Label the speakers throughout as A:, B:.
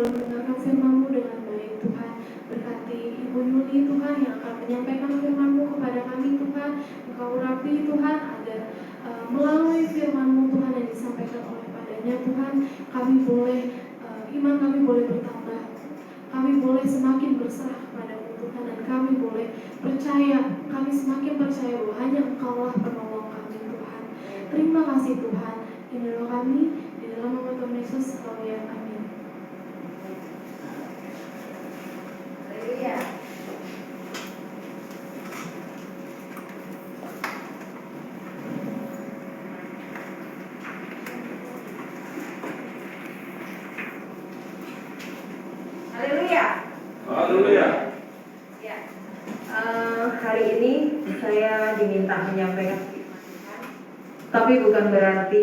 A: mendengarkan firman-Mu dengan baik Tuhan. Berkati Ibu Yuli Tuhan yang akan menyampaikan firman-Mu kepada kami Tuhan. Engkau urapi Tuhan agar melalui firman-Mu Tuhan yang disampaikan oleh padanya Tuhan, kami boleh iman kami boleh bertambah. Kami boleh semakin berserah kepada-Mu Tuhan, dan kami boleh percaya, kami semakin percaya bahwa hanya Engkau-lah penolong kami Tuhan. Terima kasih Tuhan. Ini doa kami di dalam nama Tuhan Yesus. Amin.
B: Haleluya. Haleluya.
C: Haleluya.
B: Ya. Hari ini saya diminta menyampaikan firman Tuhan, tapi bukan berarti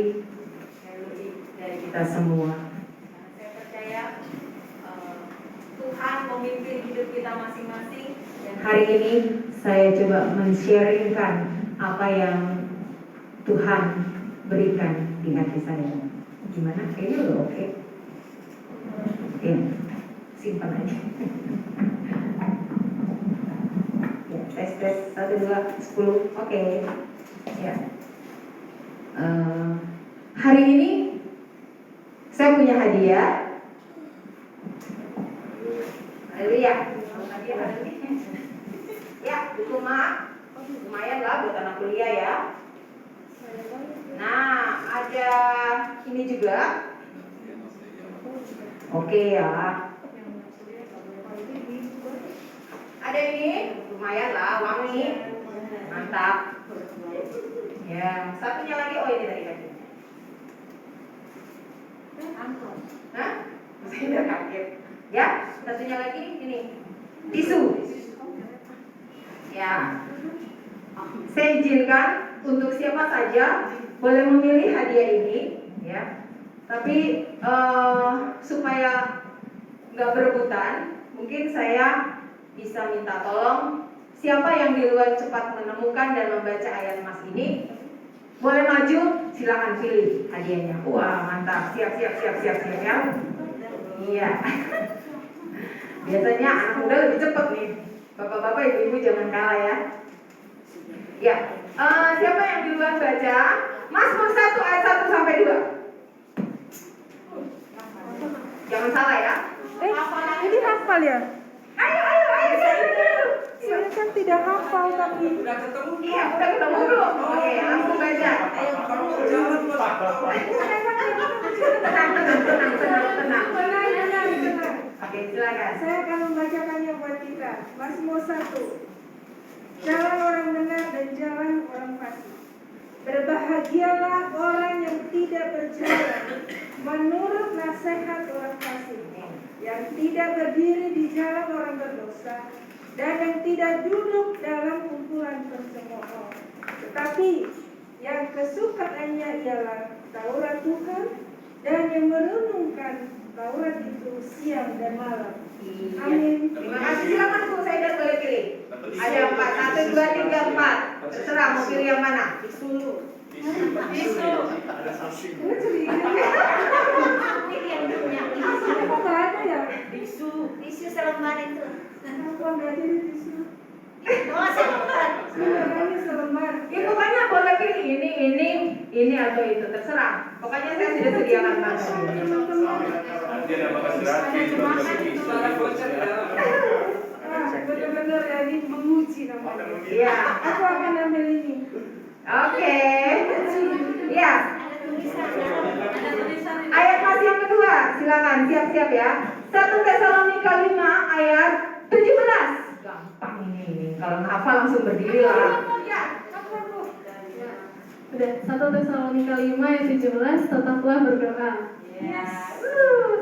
B: dari kita semua. Saya percaya Tuhan memimpin hidup kita masing-masing, dan hari ini saya coba men-sharingkan apa yang Tuhan berikan di hati saya. Gimana? Kayaknya udah oke. Oke, simpan aja. Ya, tes 1, 2, 10. Oke. Ya. Hari ini saya punya hadiah. Haleluya. Ya, buku mak. Lumayan lah buat anak kuliah ya. Nah, ada ini juga. Oke ya. Ada ini, lumayan lah, wangi. Mantap. Ya, satunya lagi, oh ini tadi. Hah? Saya udah kaget. Ya, satunya lagi ini tisu. Ya, saya izinkan untuk siapa saja boleh memilih hadiah ini, ya. Tapi supaya nggak berebutan, mungkin saya bisa minta tolong siapa yang di luar cepat menemukan dan membaca ayat emas ini, boleh maju, silakan pilih hadiahnya. Wah, mantap, siap ya. Iya. Biasanya anak muda lebih cepat nih. Bapak-bapak, ibu-ibu jangan kalah ya. Ya, siapa yang duluan baca? Mazmur 1 ayat 1 sampai 2. Jangan salah ya.
D: Ini hafal ya?
B: Ayo.
D: Saya kan tidak hafal tapi.
B: Udah ketemu belum? Oke, langsung baca. Ayo. Tenang. Oke, silakan.
D: Saya akan membacakannya buat kita. Mazmur 1. Jalan orang benar dan jalan orang fasik. Berbahagialah orang yang tidak berjalan menurut nasihat orang fasik, yang tidak berdiri di jalan orang berdosa, dan yang tidak duduk dalam kumpulan pencemooh. Tetapi yang kesukaannya ialah Taurat Tuhan, dan yang merenungkan Taurat itu siang dan malam. Amin.
B: Terima kasih. Silakan Bu Saidat boleh pilih. Ada 4, 1, 2, 3, 4. Terserah mau pilih yang mana. Tisu.
C: Ada saksi.
B: Ini yang punya tisu.
D: Kok nggak ada ya?
B: Tisu selembar itu.
D: Kenapa nggak jadi tisu?
B: Selembar.
D: Sebenarnya selembar.
B: Ya pokoknya boleh pilih ini atau itu, terserah. Pokoknya saya sudah sediakan banget.
C: Nanti ada makan gratis.
D: Benar-benar ya, ini menguji namanya.
B: Iya.
D: Aku akan ambil ini.
B: Oke. Ya. Ayat masih yang kedua, silakan siap-siap ya. 1 Tesalonika 5 ayat 17. Gampang ini. Kalau hafal langsung berdiri lah. Ya.
A: Udah, 1 Tesalonika 5 ayat 17, tetaplah berdoa.
B: Yes.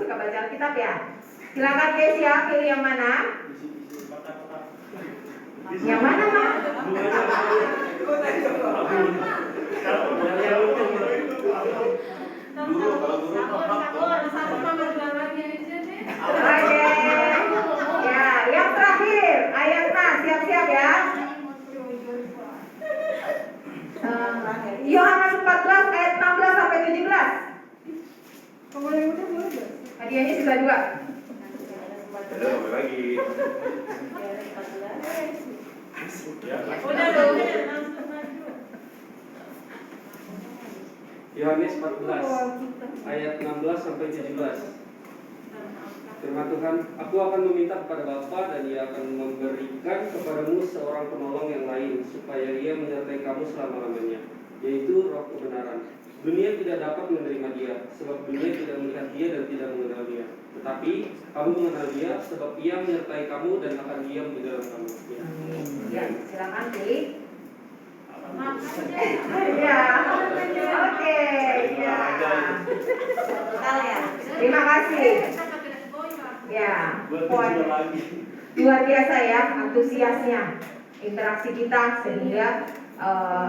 B: Suka baca Alkitab ya. Silakan guys ya, pilih yang mana? Yang mana, Mak? Oke. Ya, yang terakhir, ayat nah, siap-siap ya. Yohanes 14 ayat 16 sampai 17.
D: Kalau yang udah boleh nggak?
B: Hadiahnya sisa 2.
C: Ada apa lagi? Ya.
D: Udah dong.
E: Yohanes 14 ayat 16 sampai 17. Firman Tuhan, aku akan meminta kepada Bapa dan Ia akan memberikan kepadamu seorang penolong yang lain supaya Ia menyertai kamu selama-lamanya, yaitu Roh kebenaran. Dunia tidak dapat menerima Dia, sebab dunia tidak melihat Dia dan tidak mengenal Dia. Tetapi kamu mengenal Dia, sebab Ia menyertai kamu dan akan diam di dalam kamu. Ya.
B: Ya, silakan pilih. Ya, oke, ya. Terima kasih. Ya, luar biasa ya antusiasnya, interaksi kita sehingga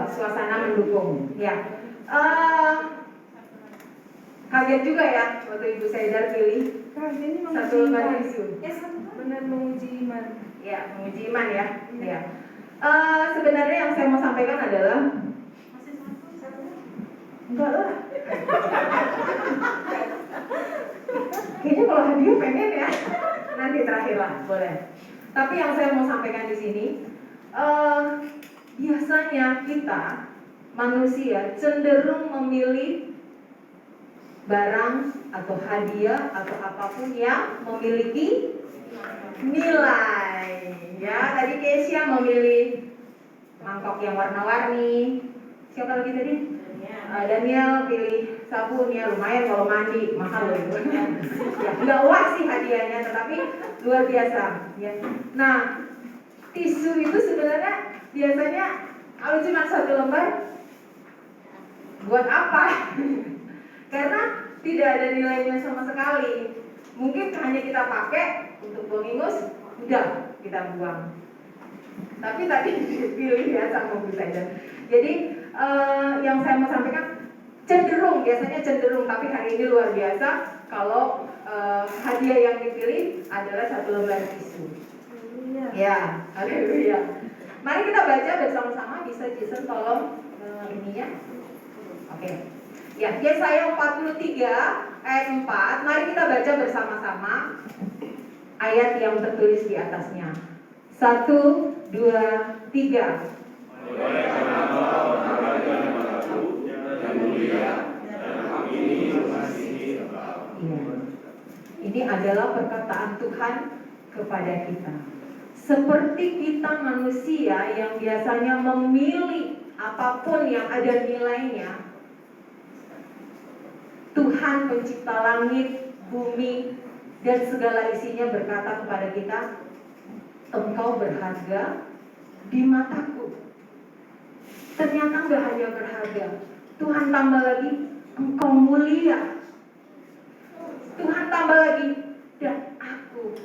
B: suasana mendukung. Ya, kaget juga ya waktu Ibu Saidar pilih
D: Ini
B: satu lembar tisu.
D: benar menguji iman.
B: Ya, menguji iman ya. Ya. Sebenarnya yang saya mau sampaikan adalah enggak lah. Kayaknya kalau hadiah pengen ya. Nanti terakhir lah, boleh. Tapi yang saya mau sampaikan di sini, biasanya kita manusia cenderung memilih barang atau hadiah atau apapun yang memiliki nilai. Ya, tadi Kesia memilih mangkok yang warna-warni. Siapa lagi tadi? Daniel pilih sabun ya, lumayan kalau mandi, mahal loh itu. Ya, nggak wah sih hadiahnya, tetapi luar biasa. Ya. Nah, tisu itu sebenarnya biasanya kalau cuma satu lembar, buat apa? Karena tidak ada nilainya sama sekali. Mungkin hanya kita pakai untuk buang ingus, udah kita buang. Tapi tadi dipilih ya sama Bu Saida. Jadi yang saya mau sampaikan biasanya cenderung, tapi hari ini luar biasa kalau hadiah yang dipilih adalah satu lembar tisu. Ya, haleluya. Mari kita baca bersama-sama, bisa Jason tolong ininya. Oke. Ya, Yesaya 43 ayat 4. Mari kita baca bersama-sama ayat yang tertulis di atasnya. 1, 2, 3.
C: Oleh karena Allah yang mengaku yang mulia dan kami ini mengasihi Engkau.
B: Ya. Ini adalah perkataan Tuhan kepada kita. Seperti kita manusia yang biasanya memilih apapun yang ada nilainya, Tuhan pencipta langit, bumi, dan segala isinya berkata kepada kita, engkau berharga di mataku. Ternyata gak hanya berharga, Tuhan tambah lagi, engkau mulia. Tuhan tambah lagi, dan aku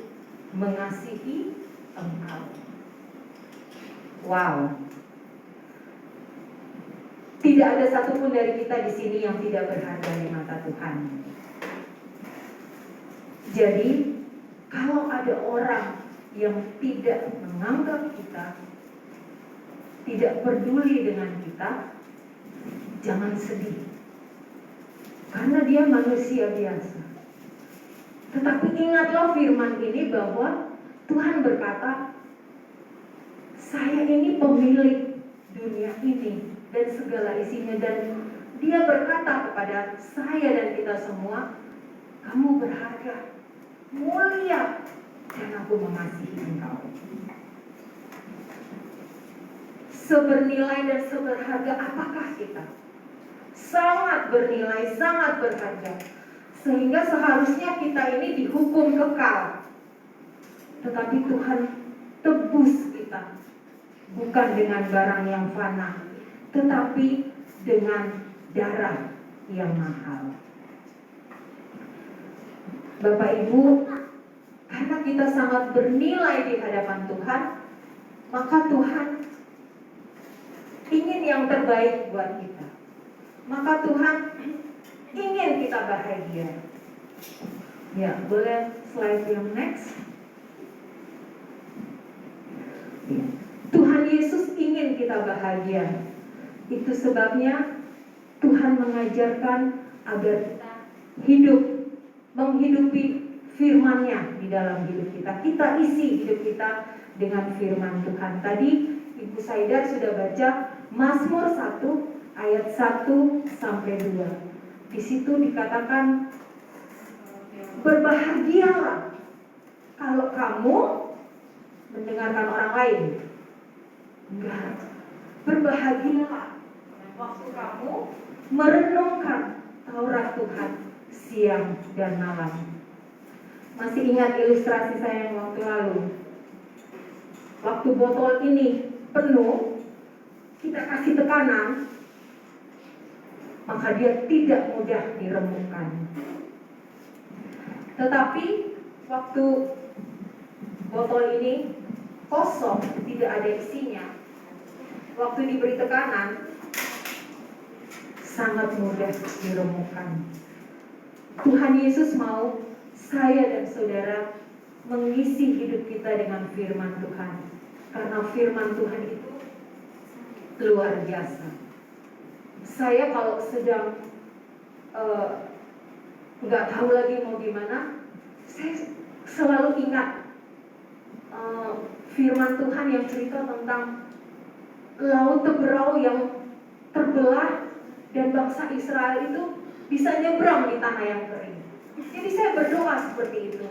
B: mengasihi engkau. Wow. Tidak ada satupun dari kita di sini yang tidak berharga di mata Tuhan. Jadi, kalau ada orang yang tidak menganggap kita, tidak peduli dengan kita, jangan sedih. Karena dia manusia biasa. Tetapi ingatlah firman ini bahwa Tuhan berkata, saya ini pemilik dunia ini dan segala isinya, dan dia berkata kepada saya dan kita semua, kamu berharga, mulia, dan aku mengasihi engkau. Sebernilai dan seberharga apakah kita? Sangat bernilai, sangat berharga, sehingga seharusnya kita ini dihukum kekal. Tetapi Tuhan tebus kita, bukan dengan barang yang fana, tetapi dengan darah yang mahal. Bapak Ibu, karena kita sangat bernilai di hadapan Tuhan, maka Tuhan ingin yang terbaik buat kita. Maka Tuhan ingin kita bahagia. Ya, boleh slide yang next. Ya. Tuhan Yesus ingin kita bahagia. Itu sebabnya Tuhan mengajarkan agar kita hidup, menghidupi firman-Nya di dalam hidup kita. Kita isi hidup kita dengan firman Tuhan. Tadi Ibu Saidar sudah baca Mazmur 1 ayat 1 sampai 2. Di situ dikatakan, berbahagialah kalau kamu mendengarkan orang lain. Enggak. Berbahagialah waktu kamu merenungkan Taurat Tuhan siang dan malam. Masih ingat ilustrasi saya yang waktu lalu? Waktu botol ini penuh, kita kasih tekanan, maka dia tidak mudah diremukkan. Tetapi waktu botol ini kosong, tidak ada isinya, waktu diberi tekanan, sangat mudah diremukkan. Tuhan Yesus mau saya dan saudara mengisi hidup kita dengan firman Tuhan. Karena firman Tuhan itu luar biasa. Saya kalau sedang nggak tahu lagi mau gimana, saya selalu ingat firman Tuhan yang cerita tentang laut Teberau yang terbelah dan bangsa Israel itu bisa nyebrang di tanah yang kering. Jadi saya berdoa seperti itu.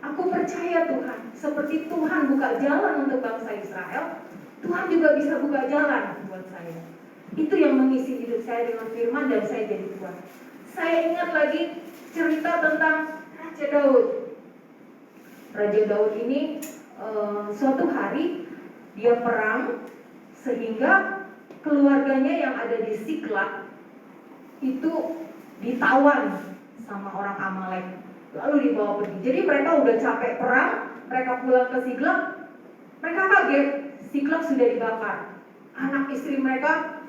B: Aku percaya Tuhan, seperti Tuhan buka jalan untuk bangsa Israel, Tuhan juga bisa buka jalan buat saya. Itu yang mengisi hidup saya dengan firman dan saya jadi kuat. Saya ingat lagi cerita tentang Raja Daud. Raja Daud ini suatu hari dia perang sehingga keluarganya yang ada di Siklag itu ditawan sama orang Amalek, lalu dibawa pergi. Jadi mereka udah capek perang, mereka pulang ke Siklag, mereka kaget, Siklag sudah dibakar, anak istri mereka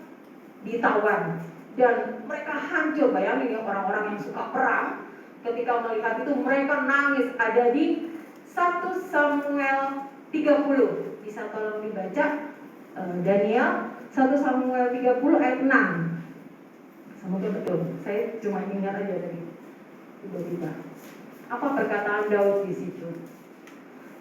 B: ditawan, dan mereka hancur. Bayangin ya, orang-orang yang suka perang, ketika melihat itu mereka nangis. Ada di 1 Samuel 30, bisa tolong dibaca, Daniel 1 Samuel 30 ayat 6. Semoga betul, saya cuma ingat aja tadi tiba-tiba. Apa perkataan Daud di situ?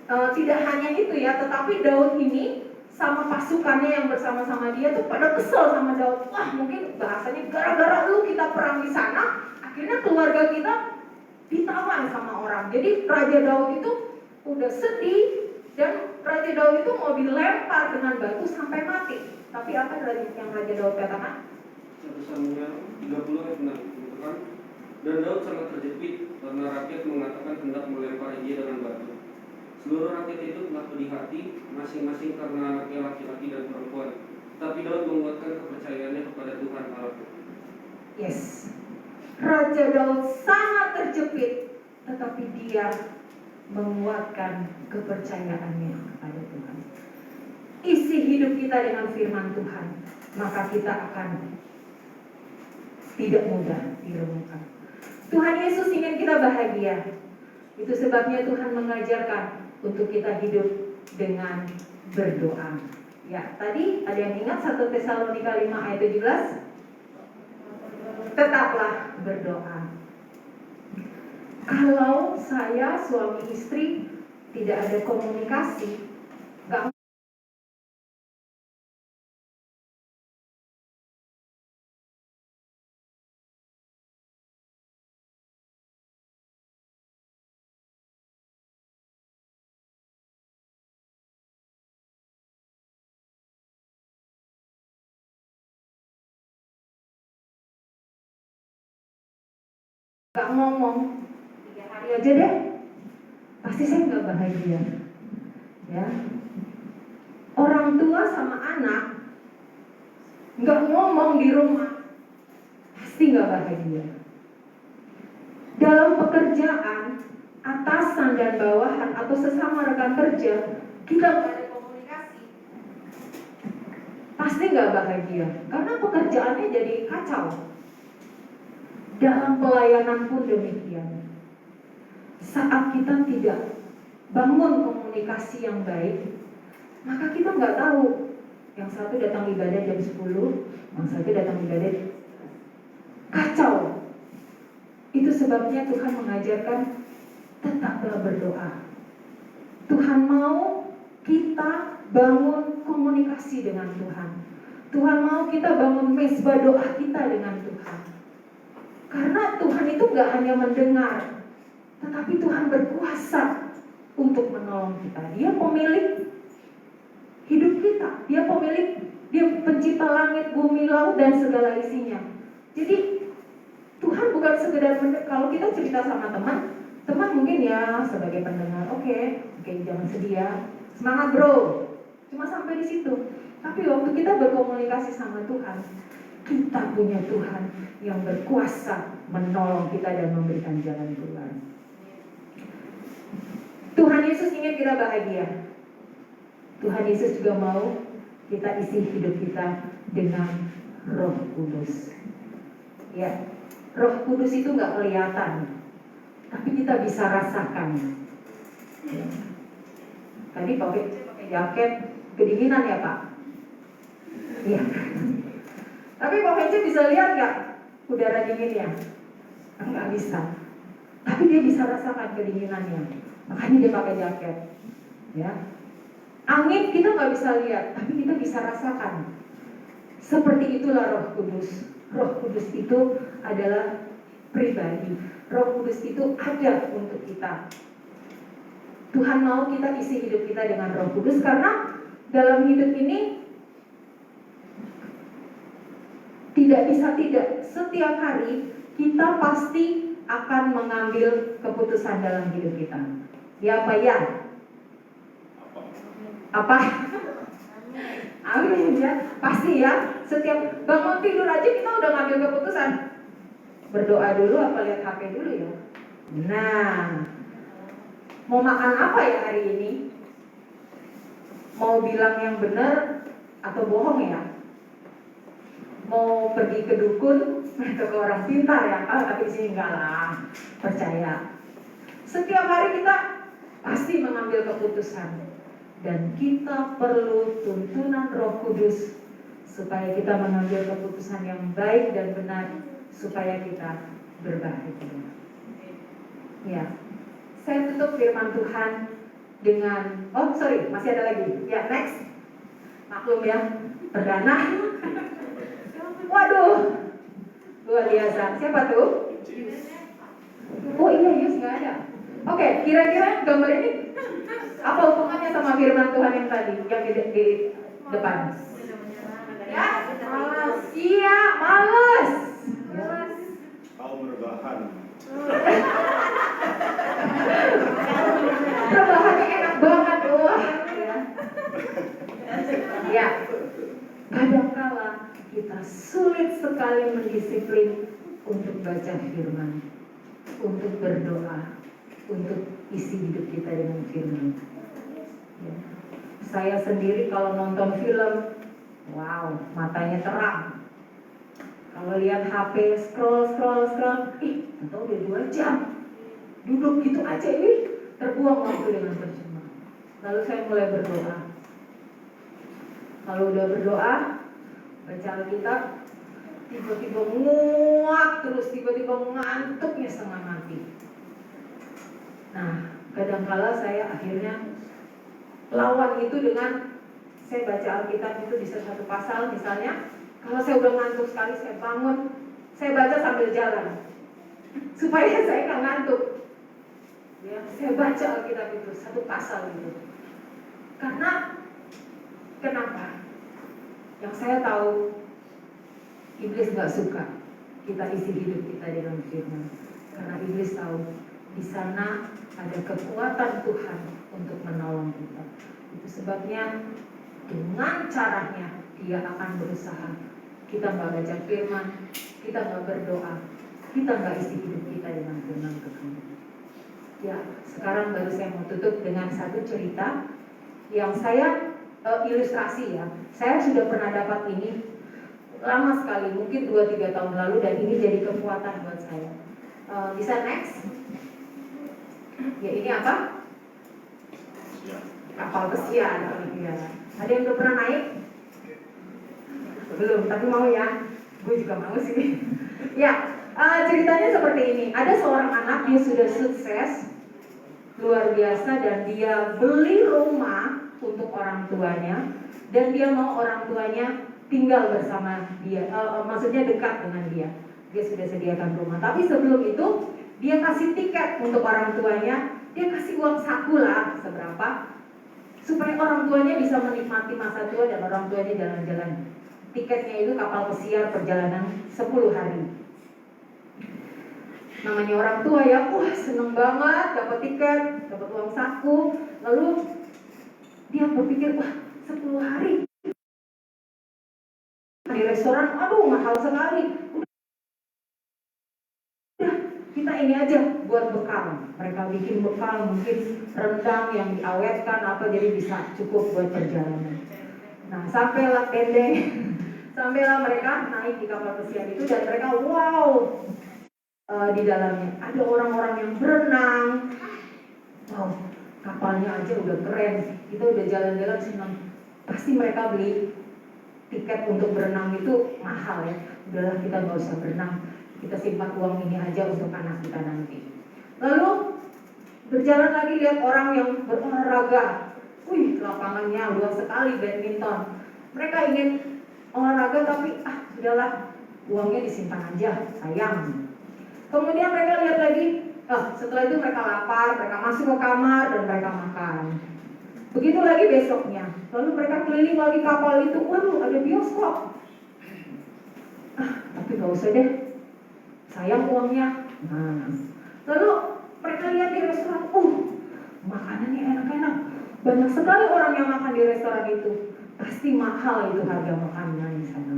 B: Tidak hanya itu ya, tetapi Daud ini sama pasukannya yang bersama-sama dia tuh pada kesel sama Daud. Wah, mungkin bahasanya gara-gara lu kita perang di sana, akhirnya keluarga kita ditawan sama orang. Jadi Raja Daud itu udah sedih, dan Raja Daud itu mau dilempar dengan batu sampai mati. Tapi apa yang Raja Daud katakan?
E: 1 Samuel 30 ayat 6 mengatakan, dan Daud sangat terjepit karena rakyat mengatakan hendak melempari dia dengan batu. Seluruh rakyat itu telah pedih hati, masing-masing karena anaknya laki-laki dan perempuan. Tapi Daud menguatkan kepercayaannya kepada Tuhan Allah.
B: Yes, Raja Daud sangat terjepit, tetapi dia menguatkan kepercayaannya kepada Tuhan. Isi hidup kita dengan firman Tuhan, maka kita akan tidak mudah diremukkan. Tuhan Yesus ingin kita bahagia. Itu sebabnya Tuhan mengajarkan untuk kita hidup dengan berdoa. Ya, tadi ada yang ingat 1 Tesalonika 5 ayat 17? Tetaplah berdoa. Kalau saya suami istri tidak ada komunikasi, nggak ngomong 3 hari aja deh, pasti saya nggak bahagia. Ya, orang tua sama anak nggak ngomong di rumah, pasti nggak bahagia. Dalam pekerjaan, atasan dan bawahan atau sesama rekan kerja, kita nggak ada komunikasi, pasti nggak bahagia. Karena pekerjaannya jadi kacau. Dalam pelayanan pun demikian. Saat kita tidak bangun komunikasi yang baik, maka kita nggak tahu. Yang satu datang ibadah jam 10, yang satu datang ibadah kacau. Itu sebabnya Tuhan mengajarkan tetaplah berdoa. Tuhan mau kita bangun komunikasi dengan Tuhan. Tuhan mau kita bangun mesbah doa kita dengan Tuhan. Karena Tuhan itu gak hanya mendengar, tetapi Tuhan berkuasa untuk menolong kita. Dia pemilik hidup kita. Dia pencipta langit, bumi, laut, dan segala isinya. Jadi Tuhan bukan sekedar kalau kita cerita sama teman mungkin ya sebagai pendengar, oke, jangan sedih ya, semangat bro, cuma sampai di situ. Tapi waktu kita berkomunikasi sama Tuhan, kita punya Tuhan yang berkuasa menolong kita dan memberikan jalan keluar. Tuhan Yesus ingin kita bahagia. Tuhan Yesus juga mau kita isi hidup kita dengan Roh Kudus. Ya, Roh Kudus itu nggak kelihatan, tapi kita bisa rasakan. Ya. Tadi pakai jaket kedinginan ya Pak? Iya. Tapi Pak Hence bisa lihat nggak udara dinginnya? Nggak bisa. Tapi dia bisa rasakan kedinginannya. Makanya dia pakai jaket. Ya. Angin kita nggak bisa lihat, tapi kita bisa rasakan. Seperti itulah Roh Kudus. Roh Kudus itu adalah pribadi. Roh Kudus itu ada untuk kita. Tuhan mau kita isi hidup kita dengan Roh Kudus karena dalam hidup ini tidak bisa tidak. Setiap hari kita pasti akan mengambil keputusan dalam hidup kita. Ya apa ya? Apa? Amin ya. Pasti ya. Setiap bangun tidur aja kita udah ngambil keputusan. Berdoa dulu apa lihat HP dulu ya. Nah, mau makan apa ya hari ini? Mau bilang yang benar atau bohong ya? Mau pergi ke dukun atau ke orang pintar ya? Tapi di sini enggak lah. Percaya. Setiap hari kita pasti mengambil keputusan. Dan kita perlu tuntunan Roh Kudus supaya kita mengambil keputusan yang baik dan benar supaya kita berbahagia. Ya, saya tutup firman Tuhan dengan masih ada lagi. Ya, next. Maklum ya, perdana. Waduh, luar biasa. Siapa tuh? Oh iya, Yus nggak ada. Oke, kira-kira gambar ini apa hubungannya sama firman Tuhan yang tadi, yang di depan? Ya, malas. Iya, malas.
C: Kaum rebahan.
B: Rebahannya enak banget, wah. Ya, kadangkala kita sulit sekali mendisiplin untuk baca firman, untuk berdoa, untuk isi hidup kita dengan firman. Ya. Saya sendiri kalau nonton film, wow, matanya terang. Kalau lihat HP, scroll, atau udah 2 jam, duduk gitu aja, terbuang waktu dengan percuma. Lalu saya mulai berdoa. Kalau udah berdoa, baca Alkitab, tiba-tiba nguap terus, tiba-tiba ngantuknya setengah mati. Nah, kadangkala saya akhirnya lawan itu dengan saya baca Alkitab itu bisa satu pasal misalnya. Kalau saya udah ngantuk sekali, saya bangun, saya baca sambil jalan supaya saya nggak ngantuk. Ya, saya baca Alkitab itu satu pasal itu. Karena kenapa? Yang saya tahu iblis nggak suka kita isi hidup kita dengan firman. Karena iblis tahu di sana ada kekuatan Tuhan untuk menolong kita. Itu sebabnya dengan caranya dia akan berusaha. Kita nggak baca firman, kita nggak berdoa, kita nggak isi hidup kita dengan firman Tuhan. Ya, sekarang baru saya mau tutup dengan satu cerita yang saya ilustrasi ya. Saya sudah pernah dapat ini lama sekali, mungkin 2-3 tahun lalu, dan ini jadi kekuatan buat saya. Bisa next? Ya, ini apa? Kapal pesiar. Ya. Ada yang udah pernah naik? Belum, tapi mau ya. Gue juga mau sih. Ya, ceritanya seperti ini. Ada seorang anak, dia sudah sukses, luar biasa, dan dia beli rumah untuk orang tuanya, dan dia mau orang tuanya tinggal bersama dia, maksudnya dekat dengan dia. Dia sudah sediakan rumah. Tapi sebelum itu dia kasih tiket untuk orang tuanya, dia kasih uang saku lah seberapa, supaya orang tuanya bisa menikmati masa tua dan orang tuanya jalan-jalan. Tiketnya itu kapal pesiar perjalanan 10 hari. Namanya orang tua ya, wah seneng banget dapat tiket, dapat uang saku. Lalu dia berpikir, wah 10 hari di restoran, aduh mahal sekali. Udah, kita ini aja buat bekal. Mereka bikin bekal, mungkin rendang yang diawetkan apa, jadi bisa cukup buat perjalanan. Nah sampailah sampailah mereka naik di kapal pesiar itu, dan mereka wow, di dalamnya ada orang-orang yang berenang. Wow, kapalnya aja udah keren, kita udah jalan-jalan senang. Pasti mereka beli tiket untuk berenang itu mahal ya. Udahlah kita nggak usah berenang, kita simpan uang ini aja untuk anak kita nanti. Lalu berjalan lagi, lihat orang yang berolahraga. Wih, lapangannya luas sekali, badminton. Mereka ingin olahraga tapi sudahlah, uangnya disimpan aja, sayang. Kemudian mereka lihat lagi, setelah itu mereka lapar, mereka masuk ke kamar dan mereka makan. Begitu lagi besoknya, lalu mereka keliling lagi kapal itu, waduh ada bioskop. Tapi gak usah deh, sayang uangnya. Nah, lalu mereka lihat di restoran, makanannya enak-enak. Banyak sekali orang yang makan di restoran itu, pasti mahal itu harga makanannya di sana.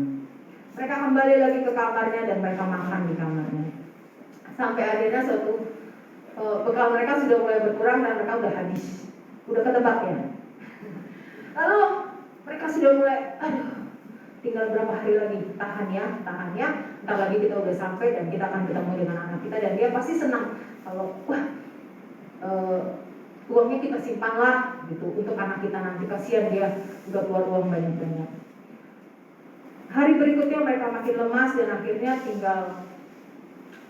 B: Mereka kembali lagi ke kamarnya dan mereka makan di kamarnya. Sampai akhirnya suatu bekal mereka sudah mulai berkurang dan mereka udah habis, udah ketebak ya. Lalu mereka sudah mulai, tinggal berapa hari lagi, tahan ya, ntar lagi kita udah sampai dan kita akan ketemu dengan anak kita, dan dia pasti senang kalau uangnya kita simpan lah gitu untuk anak kita nanti, kasihan dia udah keluar uang banyak-banyak. Hari berikutnya mereka makin lemas dan akhirnya tinggal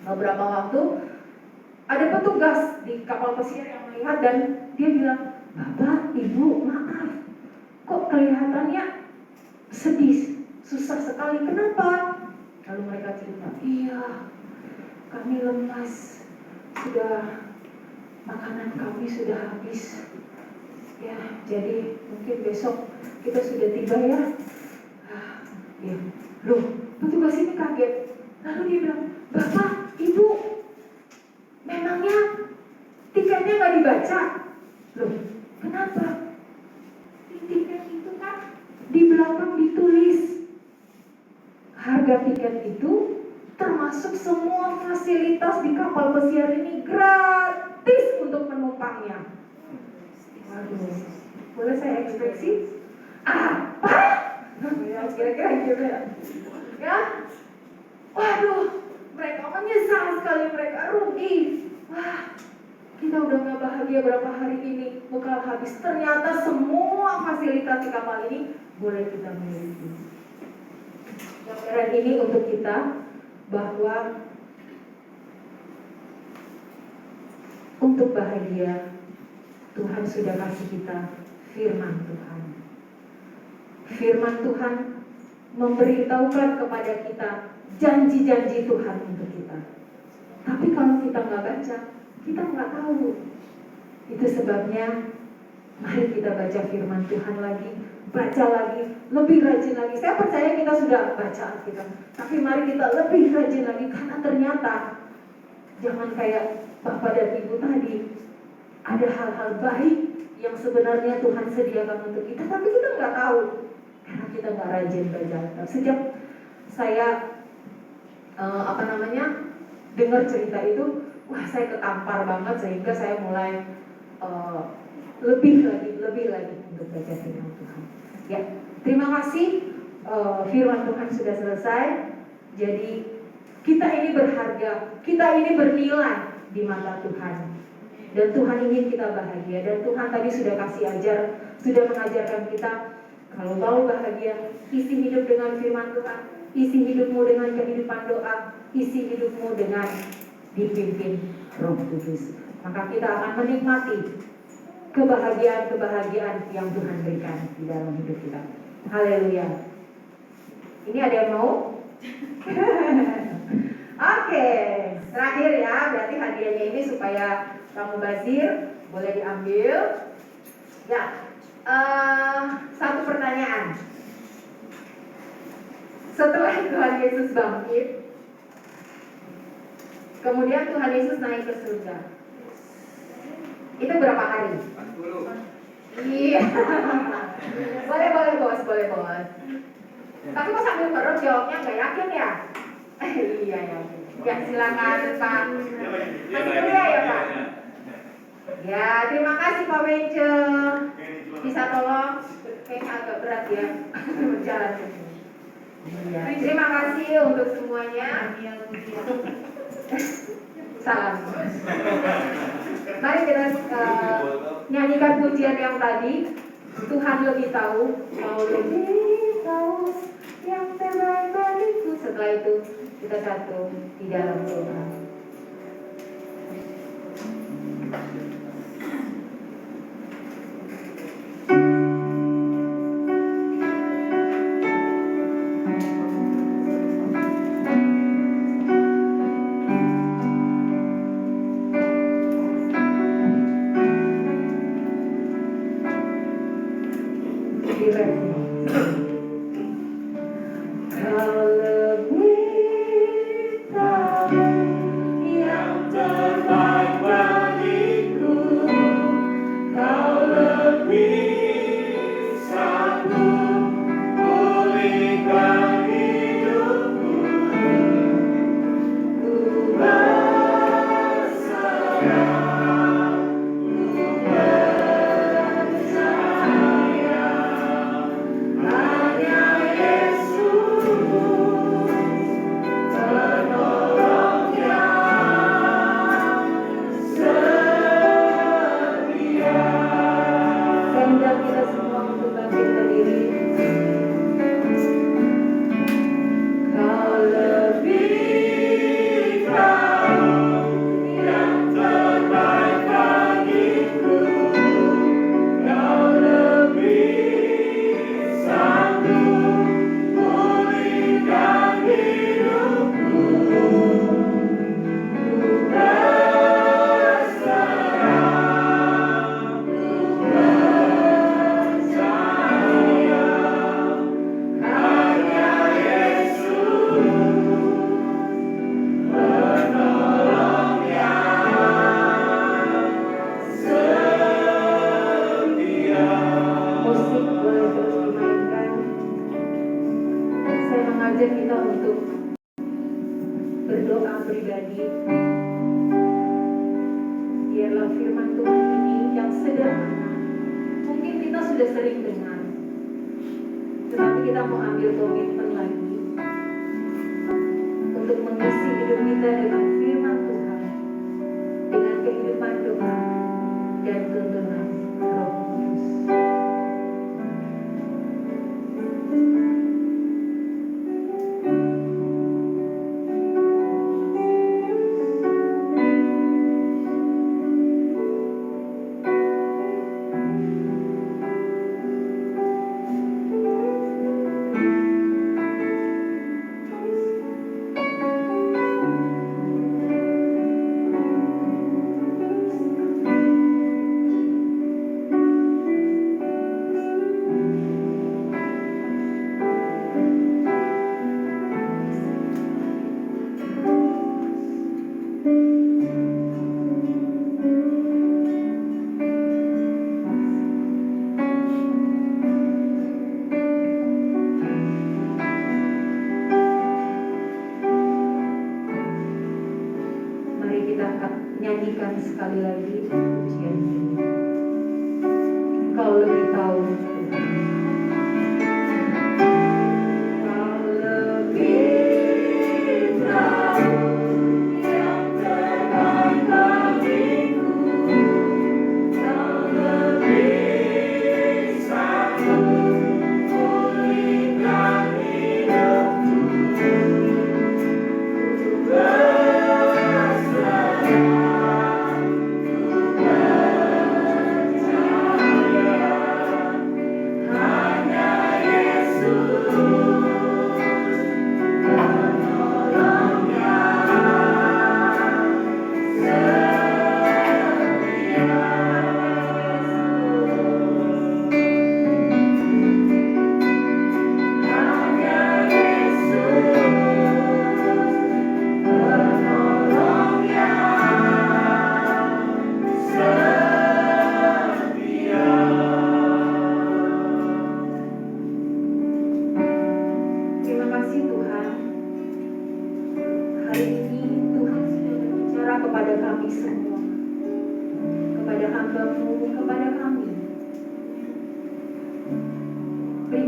B: beberapa waktu ada petugas di kapal pesiar yang melihat dan dia bilang, Bapak, Ibu, maaf, kok kelihatannya sedih, susah sekali, kenapa? Lalu mereka cerita, iya, kami lemas, makanan kami sudah habis, ya, jadi mungkin besok kita sudah tiba ya. Ya, loh, petugas ini kaget. Lalu dia bilang, Bapak, Ibu, memangnya tiketnya nggak dibaca? Loh, kenapa? Di tiket itu kan di belakang ditulis harga tiket itu termasuk semua fasilitas di kapal pesiar ini gratis untuk penumpangnya. Waduh, boleh saya ekspresi? Apa? Kira-kira gitu ya. Waduh, mereka menyesal sekali, mereka rugi. Wah, kita udah gak bahagia berapa hari ini, bekal habis. Ternyata semua fasilitas di kapal ini boleh kita miliki. Gambaran ini untuk kita bahwa untuk bahagia Tuhan sudah kasih kita firman Tuhan. Firman Tuhan memberitahukan kepada kita janji-janji Tuhan untuk kita. Tapi kalau kita nggak baca, kita nggak tahu. Itu sebabnya mari kita baca firman Tuhan lagi, baca lagi, lebih rajin lagi. Saya percaya kita sudah baca Alkitab, tapi mari kita lebih rajin lagi, karena ternyata jangan kayak Bapak dan Ibu tadi, ada hal-hal baik yang sebenarnya Tuhan sediakan untuk kita, tapi kita nggak tahu karena kita nggak rajin baca Alkitab. Sejak saya dengar cerita itu, wah saya ketampar banget, sehingga saya mulai lebih lagi untuk baca firman Tuhan. Ya, terima kasih. Firman Tuhan sudah selesai. Jadi kita ini berharga, kita ini bernilai di mata Tuhan. Dan Tuhan ingin kita bahagia. Dan Tuhan tadi sudah kasih ajar, sudah mengajarkan kita, kalau mau bahagia, isi hidup dengan firman Tuhan, isi hidupmu dengan kehidupan doa, isi hidupmu dengan dipimpin Roh Kudus. maka kita akan menikmati kebahagiaan-kebahagiaan yang Tuhan berikan di dalam hidup kita. Haleluya. Ini ada yang mau? Oke, terakhir ya, berarti hadiahnya ini supaya kamu Basir boleh diambil. Ya, satu pertanyaan. Setelah Tuhan Yesus bangkit, kemudian Tuhan Yesus naik ke surga, itu berapa hari? 40. Iya. boleh bos. Tapi kok sambil perut jawabnya nggak yakin ya? Iya ya. Ya silakan Pak. Masih kuliah ya Pak? Ya terima kasih Pak Wence. Bisa tolong? Kayaknya agak berat ya berjalan ke sini. Iya. Terima kasih untuk semuanya. Salam. Mari kita nyanyikan pujian yang tadi. Tuhan lebih tahu, kau lebih tahu yang terbaik bagiku. Setelah itu kita satu di dalam doa.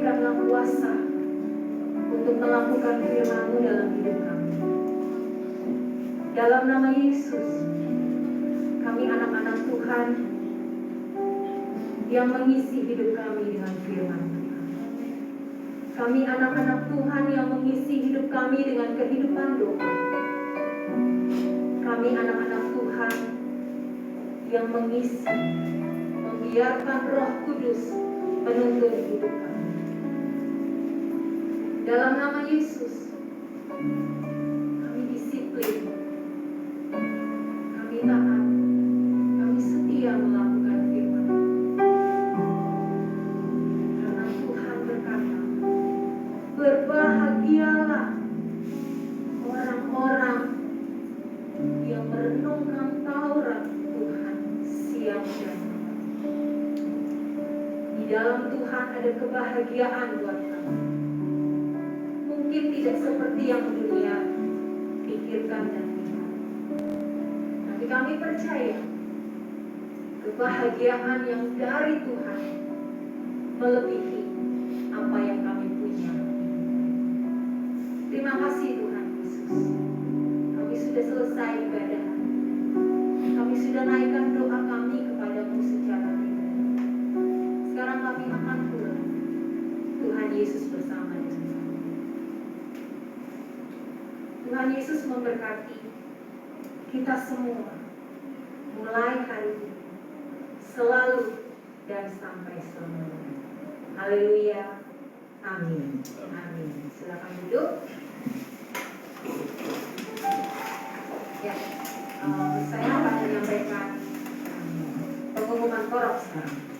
B: berikanlah kuasa untuk melakukan firman-Mu dalam hidup kami. Dalam nama Yesus, kami anak-anak Tuhan yang mengisi hidup kami dengan firman Tuhan. Kami anak-anak Tuhan yang mengisi hidup kami dengan kehidupan doa. Kami anak-anak Tuhan yang mengisi, membiarkan Roh Kudus menuntun hidup kami. Dalam nama Yesus, kami disiplin, kami taat, kami setia melakukan firman. Karena Tuhan berkata, berbahagialah orang-orang yang merenungkan Taurat Tuhan siang dan malam. Di dalam Tuhan ada kebahagiaan buat kami. Mungkin tidak seperti yang dunia pikirkan dan lihat, tapi kami percaya kebahagiaan yang dari Tuhan melebihi apa yang kami punya. Terima kasih Tuhan Yesus. Kami sudah selesai ibadah. Kami sudah naikkan doa kami kepadamu secara pribadi. Sekarang kami akan pulang. Tuhan Yesus bersama dengan kami. Tuhan Yesus memberkati kita semua mulai hari ini, selalu dan sampai selamanya. Haleluya. Amin. Amin. Silakan duduk. Ya, saya akan menyampaikan pengumuman korak sekarang.